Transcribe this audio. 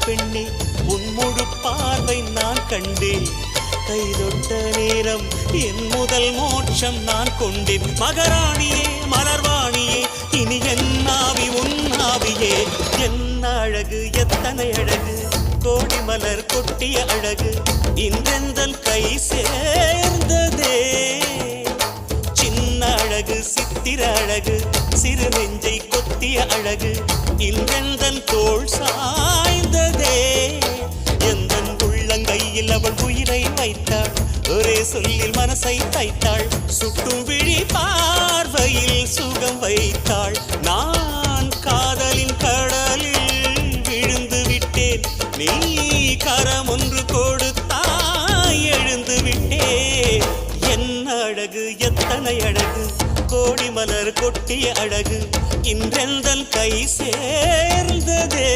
பெண்ணே உன் முழு பார்வை நான் கண்டேன். கைதொட்ட நேரம் என் முதல் மோட்சம் நான் கொண்டேன். மகராணியே மலர்வாணியே இனி என் ஆவி உன் ஆவியே. என்ன அழகு எத்தனை அழகு கோடி மலர் கொட்டிய அழகு இன்றெந்தன் கை சேர்ந்ததே. சின்ன அழகு சித்திர அழகு சிறு நெஞ்சை கொத்திய அழகு இன்றெந்தன் தோள் சாய்ந்ததே. எந்தன் உள்ளங்கையில் அவள் உயிரை வைத்தாள். ஒரே சொல்லில் மனசை தைத்தாள். சுட்டும் விழி பார்வையில் சுகம் வைத்தாள். நான் காதலின் கடலில் விழுந்து விட்டேன். நீ கரம் ஒன்று கொடுத்தாய் எழுந்து விட்டேன். என்ன அழகு எத்தனை அழகு கோடி மலர் கொட்டிய அழகு இன்றெந்தன் கை சேர்ந்ததே.